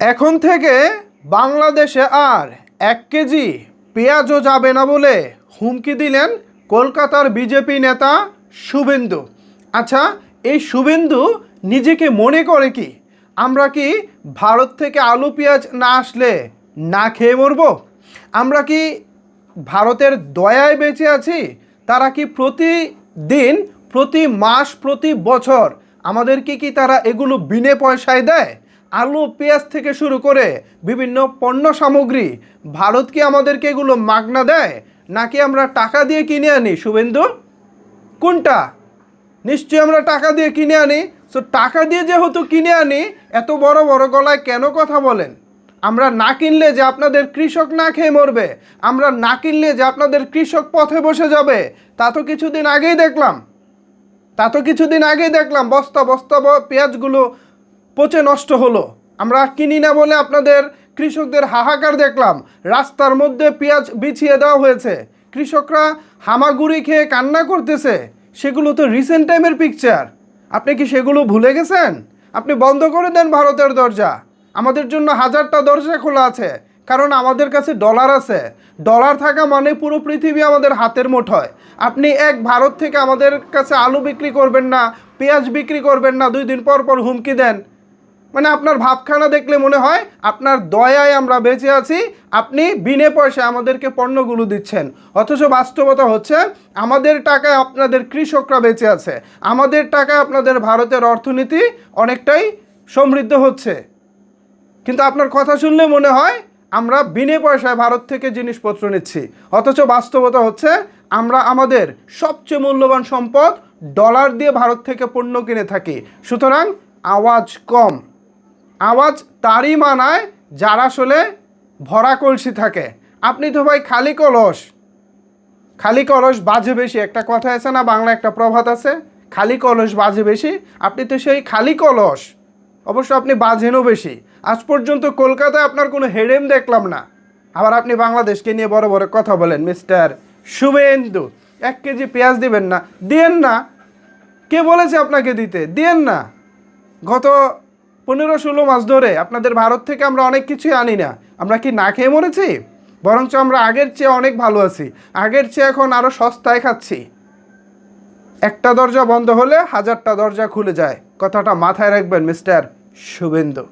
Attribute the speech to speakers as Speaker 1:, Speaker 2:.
Speaker 1: এখন থেকে বাংলাদেশে আর 1 কেজি পেঁয়াজও যাবে না বলে হুমকি দিলেন কলকাতার বিজেপি নেতা শুভেন্দু। আচ্ছা, এই শুভেন্দু নিজেকে মনে করে কি আমরা কি ভারত থেকে আলু পেঁয়াজ না আসলে না খেয়ে মরব? আমরা কি ভারতের দয়ায় বেঁচে আছি? তারা কি প্রতিদিন, প্রতি মাস, প্রতি বছর আমাদেরকে কি তারা এগুলো বিনে পয়সায় দেয়? আলু পেঁয়াজ থেকে শুরু করে বিভিন্ন পণ্য সামগ্রী ভারত কি আমাদেরকে এগুলো মাগনা দেয়, নাকি আমরা টাকা দিয়ে কিনে আনি? শুভেন্দু, কোনটা? নিশ্চয়ই আমরা টাকা দিয়ে কিনে আনি। সো টাকা দিয়ে যেহেতু কিনে আনি, এত বড় বড় গলায় কেন কথা বলেন? আমরা না কিনলে যে আপনাদের কৃষক না খেয়ে মরবে, আমরা না কিনলে যে আপনাদের কৃষক পথে বসে যাবে, তা তো কিছুদিন আগেই দেখলাম বস্তা বস্তা পেঁয়াজগুলো পচে নষ্ট হলো। আমরা কিনি না বলে আপনাদের কৃষকদের হাহাকার দেখলাম, রাস্তার মধ্যে পেঁয়াজ বিছিয়ে দেওয়া হয়েছে, কৃষকরা হামাগুড়ি খেয়ে কান্না করতেছে। সেগুলো তো রিসেন্ট টাইমের পিকচার। আপনি কি সেগুলো ভুলে গেছেন? আপনি বন্ধ করে দেন ভারতের দরজা। আমাদের জন্য হাজারটা দরজা খোলা আছে, কারণ আমাদের কাছে ডলার আছে। ডলার থাকা মানে পুরো পৃথিবী আমাদের হাতের মুঠোয়। আপনি ভারত থেকে আমাদের কাছে আলু বিক্রি করবেন না, পেঁয়াজ বিক্রি করবেন না, 2 দিন পর পর হুমকি দেন। মানে আপনার ভাবখানা দেখলে মনে হয় আপনার দয়ায় আমরা বেঁচে আছি, আপনি বিনে পয়সায় আমাদেরকে পণ্যগুলো দিচ্ছেন। অথচ বাস্তবতা হচ্ছে আমাদের টাকায় আপনাদের কৃষকরা বেঁচে আছে, আমাদের টাকায় আপনাদের ভারতের অর্থনীতি অনেকটাই সমৃদ্ধ হচ্ছে। কিন্তু আপনার কথা শুনলে মনে হয় আমরা বিনে পয়সায় ভারত থেকে জিনিসপত্র নিচ্ছি। অথচ বাস্তবতা হচ্ছে আমরা আমাদের সবচেয়ে মূল্যবান সম্পদ ডলার দিয়ে ভারত থেকে পণ্য কিনে থাকি। সুতরাং আওয়াজ কম। আওয়াজ তারই মানায় যার আসলে ভরা কলসি থাকে। আপনি তো ভাই খালি কলস বাজে বেশি। একটা কথা আছে না, বাংলা একটা প্রবাদ আছে, খালি কলস বাজে বেশি। আপনি তো সেই খালি কলস, অবশ্য আপনি বাজেনও বেশি। আজ পর্যন্ত কলকাতায় আপনার কোনো হেডেম দেখলাম না, আবার আপনি বাংলাদেশকে নিয়ে বড় বড় কথা বলেন। মিস্টার শুভেন্দু, 1 কেজি পেঁয়াজ দিবেন না? দিয়েন না। কে বলেছে আপনাকে দিতে? দিয়েন না। গত 15-16 মাস ধরে আপনাদের ভারত থেকে আমরা অনেক কিছুই আনি না। আমরা কি না খেয়ে মরেছি? বরঞ্চ আমরা আগের চেয়ে অনেক ভালো আছি। আগের চেয়ে এখন আরও সস্তায় খাচ্ছি। একটা দরজা বন্ধ হলে হাজারটা দরজা খুলে যায়। কথাটা মাথায় রাখবেন মিস্টার শুভেন্দু।